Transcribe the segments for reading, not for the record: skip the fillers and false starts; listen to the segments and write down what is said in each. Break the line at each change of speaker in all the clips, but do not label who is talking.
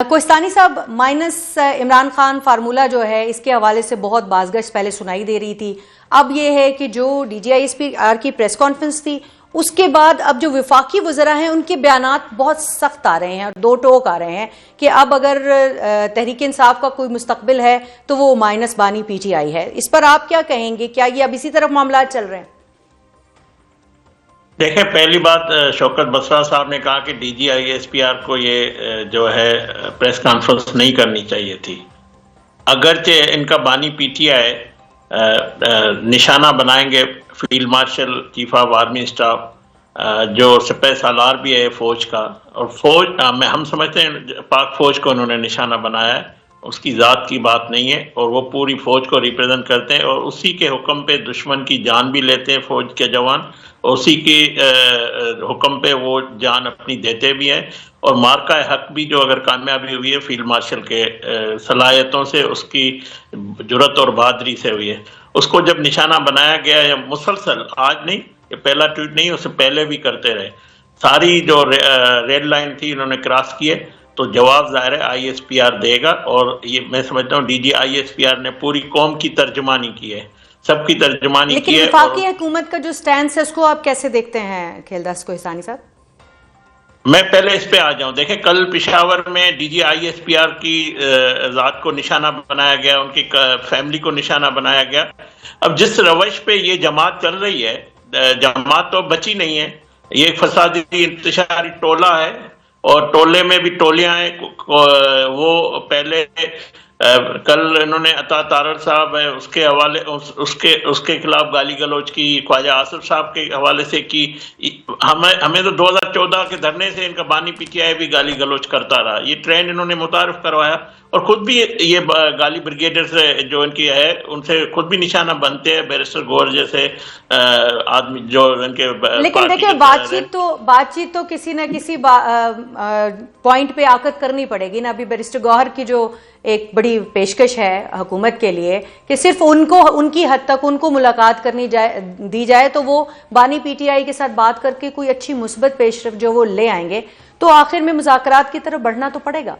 کوہستانی صاحب، minus Imran Khan formula جو ہے اس کے حوالے سے بہت بازگشت پہلے سنائی دے رہی تھی. اب یہ ہے کہ جو D G I S P R کی پریس کانفرنس تھی اس کے بعد اب جو وفاقی وزراء ہیں ان کے بیانات بہت سخت آ رہے ہیں اور دو ٹوک آ رہے ہیں کہ اب اگر تحریک انصاف کا کوئی مستقبل ہے تو وہ مائنس بانی پی ٹی آئی ہے. اس پر آپ کیا کہیں گے؟ کیا یہ اب اسی طرف معاملات چل رہے ہیں؟
دیکھیں، پہلی بات شوکت بسرا صاحب نے کہا کہ D G I S P R کو یہ جو ہے پریس کانفرنس نہیں کرنی چاہیے تھی. اگرچہ ان کا بانی پی ٹی آئی نشانہ بنائیں گے field marshal chief of army staff جو سپہ سالار بھی ہے فوج کا، اور فوج ہم سمجھتے ہیں پاک فوج کو انہوں نے نشانہ بنایا ہے، اس کی ذات کی بات نہیں ہے، اور وہ پوری فوج کو ریپرزینٹ کرتے ہیں اور اسی کے حکم پہ دشمن کی جان بھی لیتے ہیں فوج کے جوان، اور اسی کے حکم پہ وہ جان اپنی دیتے بھی ہیں. اور مارکہ حق بھی جو اگر کامیابی ہوئی ہے فیلڈ مارشل کے صلاحیتوں سے، اس کی جرت اور بہادری سے ہوئی ہے. اس کو جب نشانہ بنایا گیا یا مسلسل، آج نہیں، یہ پہلا ٹویٹ نہیں، اس سے پہلے بھی کرتے رہے، ساری جو ریڈ لائن تھی انہوں نے کراس کیے، تو جواب ظاہر ہے آئی ایس پی آر دے گا. اور یہ میں سمجھتا ہوں D G I S P R نے پوری قوم کی ترجمانی کی ہے، سب کی ترجمانی کی ہے.
لیکن وفاقی حکومت کا جو سٹینس ہے اس کو آپ کیسے دیکھتے ہیں کھیلداس کوہستانی صاحب؟
میں پہلے اس پہ آ جاؤں. دیکھیں، کل پشاور میں D G I S P R کی ذات کو نشانہ بنایا گیا، ان کی فیملی کو نشانہ بنایا گیا. اب جس روش پہ یہ جماعت چل رہی ہے، جماعت تو بچی نہیں ہے، یہ ایک فسادی انتشاری ٹولہ ہے، اور ٹولے میں بھی ٹولیاں ہیں. وہ پہلے کل انہوں نے عطا تارڑ صاحب ہے اس کے حوالے اس کے خلاف گالی گلوچ کی، خواجہ آصف صاحب کے حوالے سے کی. ہمیں تو 2014 کے دھرنے سے ان کا بانی پی ٹی آئی بھی گالی گلوچ کرتا رہا. یہ ٹرینڈ انہوں نے متعارف کروایا، اور خود بھی یہ گالی بریگیڈر سے جو ان کی ہے ان سے خود بھی نشانہ بنتے ہیں، بیرسٹر گور جیسے آدمی جو ان کے.
لیکن دیکھیں، بات چیت تو کسی نہ کسی پوائنٹ پہ آ کر کرنی پڑے گی نا. ابھی بیرسٹر گوہر کی جو ایک بڑی پیشکش ہے حکومت کے لیے کہ صرف ان کی حد تک ان کو ملاقات دی جائے تو وہ بانی پی ٹی آئی کے ساتھ بات کر کے کوئی اچھی مثبت پیش رفت جو وہ لے آئیں گے، تو آخر میں مذاکرات کی طرف بڑھنا تو پڑے گا.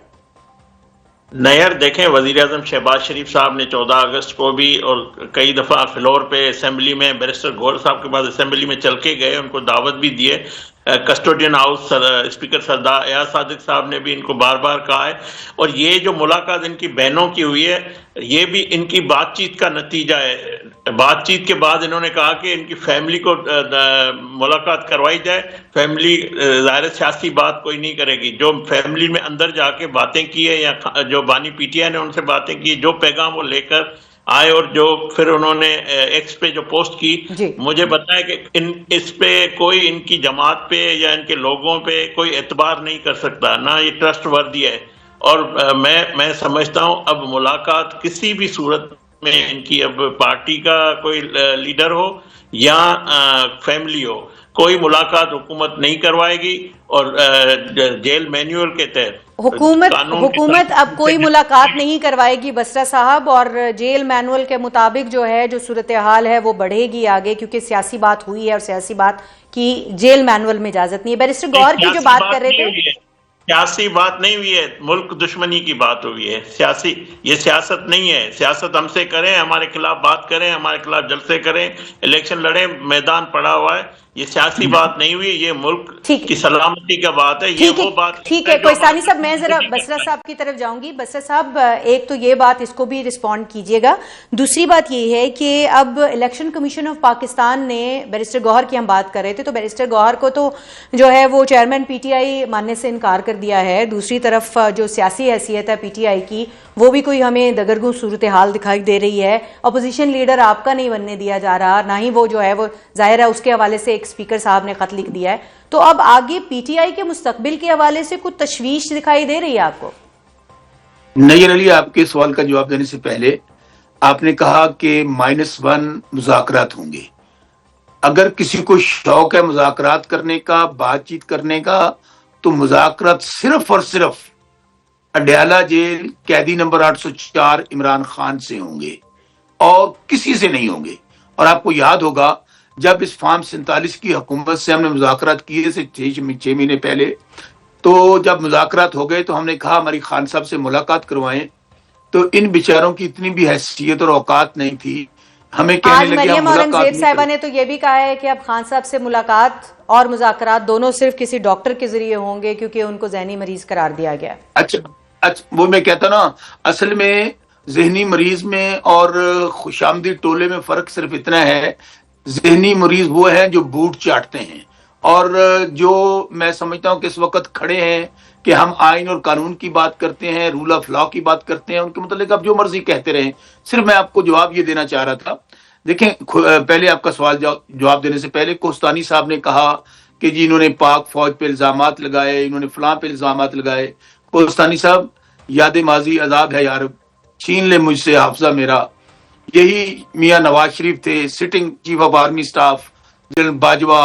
نیئر دیکھیں، وزیر اعظم شہباز شریف صاحب نے 14 اگست کو بھی اور کئی دفعہ فلور پہ اسمبلی میں بیرسٹر گور صاحب کے بعد اسمبلی میں چل کے گئے، ان کو دعوت بھی دیے. کسٹوڈین ہاؤس اسپیکر سردار ایاز صادق صاحب نے بھی ان کو بار بار کہا ہے. اور یہ جو ملاقات ان کی بہنوں کی ہوئی ہے یہ بھی ان کی بات چیت کا نتیجہ ہے. بات چیت کے بعد انہوں نے کہا کہ ان کی فیملی کو ملاقات کروائی جائے. فیملی ظاہر سیاسی بات کوئی نہیں کرے گی، جو فیملی میں اندر جا کے باتیں کی ہے یا جو بانی پی ٹی آئی نے ان سے باتیں کی، جو پیغام وہ لے کر آئے اور جو پھر انہوں نے ایکس پہ جو پوسٹ کی، مجھے بتایا کہ اس پہ کوئی ان کی جماعت پہ یا ان کے لوگوں پہ کوئی اعتبار نہیں کر سکتا، نہ یہ ٹرسٹ وردی ہے. اور میں سمجھتا ہوں اب ملاقات کسی بھی صورت میں ان کی، اب پارٹی کا کوئی لیڈر ہو یا فیملی ہو، کوئی ملاقات حکومت نہیں کروائے گی. اور جیل مینیول کے تحت
حکومت اب کوئی ملاقات نہیں کروائے گی بسرا صاحب، اور جیل مینول کے مطابق جو ہے جو صورتحال ہے وہ بڑھے گی آگے، کیونکہ سیاسی بات ہوئی ہے اور سیاسی بات کی جیل مینول میں اجازت نہیں ہے. بیرسٹر گوہر کی جو بات کر رہے تھے،
سیاسی بات نہیں ہوئی ہے، ملک دشمنی کی بات ہوئی ہے. یہ سیاست نہیں ہے. سیاست ہم سے کریں، ہمارے خلاف بات کریں، ہمارے خلاف جلسے کریں، الیکشن لڑیں، میدان پڑا ہوا ہے. یہ سیاسی بات نہیں ہوئی، یہ ملک کی سلامتی کا بات ہے. یہ وہ بات
ٹھیک ہے کوہستانی صاحب، میں ذرا بسرا صاحب کی طرف جاؤں گی. بسرا صاحب، ایک تو یہ بات، اس کو بھی رسپونڈ کیجئے گا. دوسری بات یہ ہے کہ اب الیکشن کمیشن آف پاکستان نے، بیرسٹر گوہر کی ہم بات کر رہے تھے، تو بیرسٹر گوہر کو تو جو ہے وہ چیئرمین پی ٹی آئی ماننے سے انکار کر دیا ہے. دوسری طرف جو سیاسی حیثیت ہے پی ٹی آئی کی، وہ بھی کوئی ہمیں دگرگوں صورتحال دکھائی دے رہی ہے. اپوزیشن لیڈر آپ کا نہیں بننے دیا جا رہا، نہ ہی وہ جو ہے وہ ظاہر ہے اس کے حوالے سے ایک اسپیکر صاحب نے خط لکھ دیا ہے. تو اب آگے پی ٹی آئی کے مستقبل کے حوالے سے کچھ تشویش دکھائی دے رہی ہے آپ کو؟
نیئر علی، آپ کے سوال کا جواب دینے سے پہلے آپ نے کہا کہ -1 مذاکرات ہوں گے. اگر کسی کو شوق ہے مذاکرات کرنے کا، بات چیت کرنے کا، تو مذاکرات صرف اور صرف اڈیالہ جیل قیدی نمبر 804 عمران خان سے ہوں گے اور کسی سے نہیں ہوں گے. اور آپ کو یاد ہوگا جب اس فارم 47 کی حکومت سے ہم نے مذاکرات کیے سے 6 مہینے پہلے، تو جب مذاکرات ہو گئے تو ہم نے کہا ہماری خان صاحب سے ملاقات کروائیں، تو ان بیچاروں کی اتنی بھی حیثیت اور اوقات نہیں تھی، ہمیں کہنے
آج
لگے ہم
مریم
ملاقات
اورنگزیب
نہیں
صاحبہ
کریں۔
نے تو یہ بھی کہا ہے کہ اب خان صاحب سے ملاقات اور مذاکرات دونوں صرف کسی ڈاکٹر کے ذریعے ہوں گے کیونکہ ان کو ذہنی مریض قرار دیا گیا ہے۔
اچھا وہ میں کہتا نا، اصل میں ذہنی مریض میں اور خوش آمدید ٹولے میں فرق صرف اتنا ہے، ذہنی مریض وہ ہیں جو بوٹ چاٹتے ہیں، اور جو میں سمجھتا ہوں کہ اس وقت کھڑے ہیں کہ ہم آئین اور قانون کی بات کرتے ہیں، رول آف لا کی بات کرتے ہیں، ان کے متعلق آپ جو مرضی کہتے رہیں، صرف میں آپ کو جواب یہ دینا چاہ رہا تھا۔ دیکھیں پہلے آپ کا سوال جواب دینے سے پہلے کوہستانی صاحب نے کہا کہ جی انہوں نے پاک فوج پہ الزامات لگائے، انہوں نے فلاں پہ الزامات لگائے۔ کوہستانی صاحب، یاد ماضی عذاب ہے یار، چھین لے مجھ سے حافظہ میرا۔ یہی میاں نواز شریف تھے، sitting chief of army staff, general Bajwa,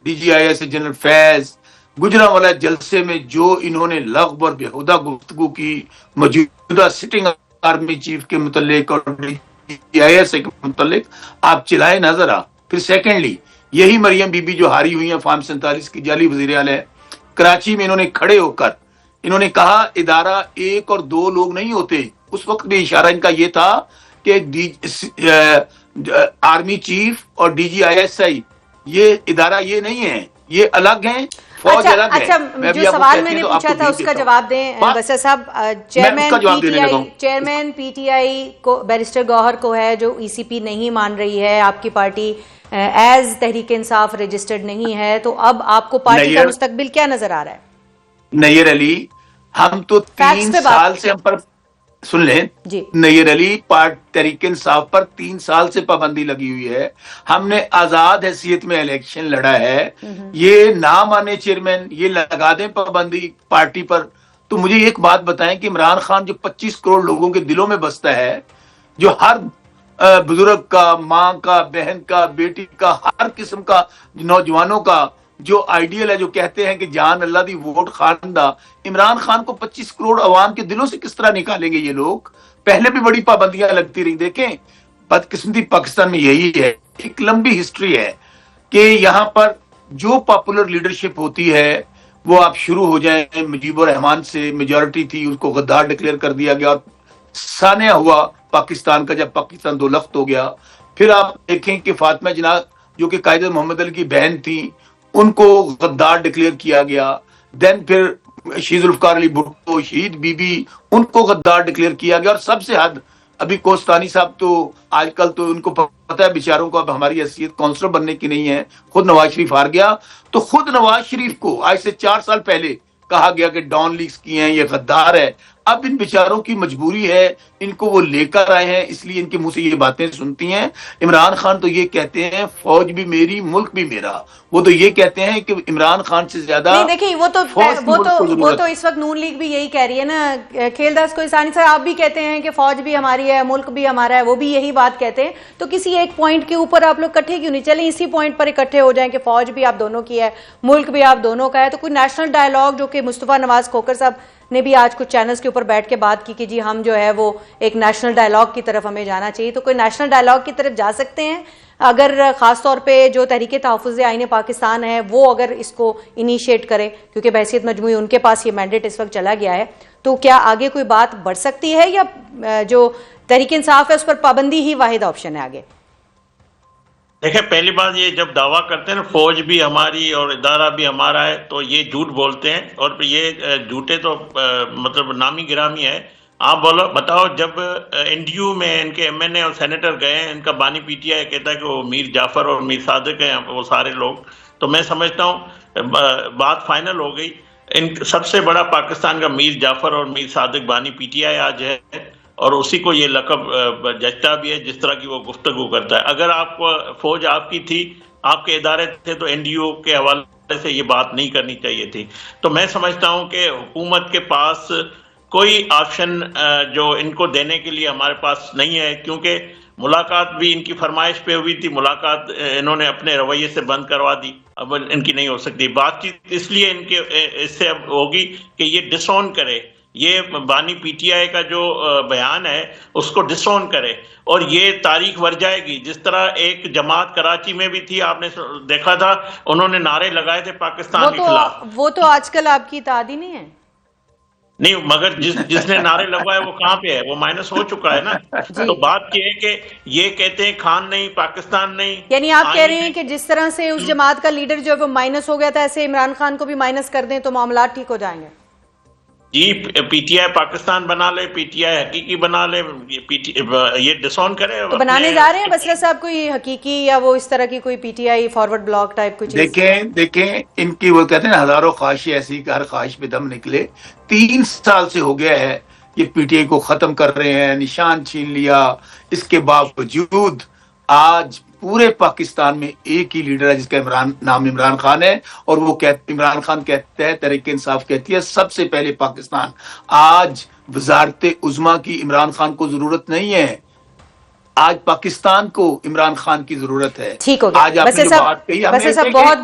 D G I S general Faiz, Gujranwala جلسے میں جو انہوں نے لغو اور بےہودہ گفتگو کی موجودہ سٹنگ آرمی چیف کے متعلق اور ڈی جی آئی ایس کے متعلق، آپ چلائے نہ ذرا۔ پھر سیکنڈلی یہی مریم بی بی جو ہاری ہوئی ہیں فارم 47 کی جعلی وزیر اعلی ہے، کراچی میں انہوں نے کھڑے ہو کر انہوں نے کہا ادارہ ایک اور دو لوگ نہیں ہوتے۔ اس وقت بھی اشارہ ان کا یہ تھا کہ آرمی چیف اور D G I S I یہ ادارہ یہ نہیں ہے، یہ الگ ہیں، فوج الگ ہے۔
اچھا
میں بھی
جو
آپ کو
سوال
کہتی
میں نے
ہوں تو آپ
پوچھا
کو
تھا اس کا جواب دیں بسر صاحب۔ چیئرمین پی ٹی آئی کو بیرسٹر گوہر کو ہے جو ای سی پی نہیں مان رہی ہے، آپ کی party as Tehreek Insaf registered نہیں ہے، تو اب آپ کو پارٹی کا مستقبل کیا نظر آ رہا ہے؟
نیر علی، ہم تو 3 سال سے ہم پر سن لیں
جی
نیر علی، تحریک انصاف پر 3 سال سے پابندی لگی ہوئی ہے، ہم نے آزاد حیثیت میں الیکشن لڑا ہے، یہ نہ مانے چیئرمین، یہ لگا دیں پابندی پارٹی پر۔ تو مجھے ایک بات بتائیں کہ عمران خان جو 25 کروڑ لوگوں کے دلوں میں بستا ہے، جو ہر بزرگ کا، ماں کا، بہن کا، بیٹی کا، ہر قسم کا نوجوانوں کا جو آئیڈیل ہے، جو کہتے ہیں کہ جان اللہ دی ووٹ خان دا، عمران خان کو 25 کروڑ عوام کے دلوں سے کس طرح نکالیں گے یہ لوگ؟ پہلے بھی بڑی پابندیاں لگتی رہی۔ دیکھیں بدقسمتی پاکستان میں یہی ہے، ایک لمبی ہسٹری ہے کہ یہاں پر جو پاپولر لیڈرشپ ہوتی ہے وہ آپ شروع ہو جائیں، مجیب الرحمان سے میجورٹی تھی، اس کو غدار ڈکلیئر کر دیا گیا، اور سانحہ ہوا پاکستان کا جب پاکستان دو لخت ہو گیا۔ پھر آپ دیکھیں کہ فاطمہ جناح جو کہ قائد محمد علی کی بہن تھی، ان کو غدار ڈکلیئر کیا گیا۔ دین پھر شہید ذوالفقار علی بھٹو، شہید بی بی، ان کو غدار ڈکلیئر کیا گیا، اور سب سے حد ابھی کوہستانی صاحب تو آج کل تو ان کو پتہ ہے بیچاروں کو اب ہماری حیثیت کونسلر بننے کی نہیں ہے، خود نواز شریف ہار گیا تو خود نواز شریف کو آج سے 4 سال پہلے کہا گیا کہ ڈان لیکس کی ہیں، یہ غدار ہے۔ اب ان بیچاروں کی مجبوری ہے، ان کو وہ لے کر آئے ہیں، اس لیے ان کے منہ سے یہ باتیں سنتی ہیں۔ عمران خان تو یہ کہتے ہیں فوج بھی میری، ملک بھی میرا، وہ تو یہ کہتے ہیں کہ عمران خان سے زیادہ
نہیں دیکھیں وہ تو اس وقت نون لیگ بھی یہی کہہ رہی ہے نا، کھیلداس کوہستانی صاحب آپ بھی کہتے ہیں کہ فوج بھی ہماری ہے، ملک بھی ہمارا ہے، وہ بھی یہی بات کہتے ہیں، تو کسی ایک پوائنٹ کے اوپر آپ لوگ اکٹھے کیوں نہیں چلیں، اسی پوائنٹ پر اکٹھے ہو جائیں کہ فوج بھی آپ دونوں کی ہے، ملک بھی آپ دونوں کا ہے، تو کوئی نیشنل ڈائیلاگ جو کہ مصطفیٰ نواز کھوکھر صاحب نے بھی آج کچھ چینلز کے اوپر بیٹھ کے بات کی کہ جی ہم جو ہے وہ ایک نیشنل ڈائیلاگ کی طرف ہمیں جانا چاہیے، تو کوئی نیشنل ڈائیلاگ کی طرف جا سکتے ہیں اگر خاص طور پہ جو تحریک تحفظ آئین پاکستان ہے وہ اگر اس کو انیشیٹ کرے، کیونکہ بحیثیت مجموعی ان کے پاس یہ مینڈیٹ اس وقت چلا گیا ہے، تو کیا آگے کوئی بات بڑھ سکتی ہے یا جو تحریک انصاف ہے اس پر پابندی ہی واحد آپشن ہے آگے؟
دیکھیں پہلی بات یہ جب دعویٰ کرتے ہیں نا فوج بھی ہماری اور ادارہ بھی ہمارا ہے تو یہ جھوٹ بولتے ہیں، اور یہ جھوٹے تو مطلب نامی گرامی ہے۔ آپ بولو بتاؤ جب این ڈی یو میں ان کے ایم این اے اور سینیٹر گئے ہیں، ان کا بانی پی ٹی آئی کہتا ہے کہ وہ میر جعفر اور میر صادق ہیں وہ سارے لوگ، تو میں سمجھتا ہوں بات فائنل ہو گئی۔ ان سب سے بڑا پاکستان کا میر جعفر اور میر صادق بانی پی ٹی آئی آج ہے، اور اسی کو یہ لقب جچتا بھی ہے جس طرح کی وہ گفتگو کرتا ہے۔ اگر آپ فوج آپ کی تھی، آپ کے ادارے تھے، تو این ڈی او کے حوالے سے یہ بات نہیں کرنی چاہیے تھی۔ تو میں سمجھتا ہوں کہ حکومت کے پاس کوئی آپشن جو ان کو دینے کے لیے ہمارے پاس نہیں ہے، کیونکہ ملاقات بھی ان کی فرمائش پہ ہوئی تھی، ملاقات انہوں نے اپنے رویے سے بند کروا دی، اب ان کی نہیں ہو سکتی۔ بات چیت اس لیے ان کے اس سے اب ہوگی کہ یہ ڈس اون کرے یہ بانی پی ٹی آئی کا جو بیان ہے اس کو ڈس اون کرے، اور یہ تاریخ ور جائے گی. جس طرح ایک جماعت کراچی میں بھی تھی، آپ نے دیکھا تھا، انہوں نے نعرے لگائے تھے پاکستان کے خلاف.
وہ تو آج کل آپ کی اطاعت ہی نہیں ہے.
نہیں، مگر جس نے نعرے لگوائے وہ کہاں پہ ہے؟ وہ مائنس ہو چکا ہے نا. تو بات یہ ہے کہ یہ کہتے ہیں خان نہیں، پاکستان نہیں.
یعنی آپ کہہ رہے ہیں کہ جس طرح سے اس جماعت کا لیڈر جو ہے وہ مائنس ہو گیا تھا، ایسے عمران خان کو بھی مائنس کر دیں تو معاملات ٹھیک ہو جائیں گے؟
جی، پی ٹی آئی پاکستان بنا لے، پی ٹی آئی حقیقی بنا لے، یہ ڈس آن کرے.
تو بنانے جا رہے ہیں بصرہ صاحب کوئی حقیقی یا وہ اس طرح کی کوئی P T I forward block type کوئی چیز؟
دیکھیں ان کی وہ کہتے ہیں ہزاروں خواہشیں ایسی کہ ہر خواہش پہ دم نکلے. 3 سال سے ہو گیا ہے یہ پی ٹی آئی کو ختم کر رہے ہیں، نشان چھین لیا. اس کے باوجود آج پورے پاکستان میں ایک ہی لیڈر ہے جس کا نام عمران خان ہے، اور وہ عمران خان کہتا ہے، تحریک انصاف کہتی ہے سب سے پہلے پاکستان. آج وزارت عظمیٰ کی عمران خان کو ضرورت نہیں ہے، آج پاکستان کو عمران خان کی ضرورت ہے.
ٹھیک ہو گیا.
آج آپ نے جو بات کہی،
بصرہ صاحب بہت آپ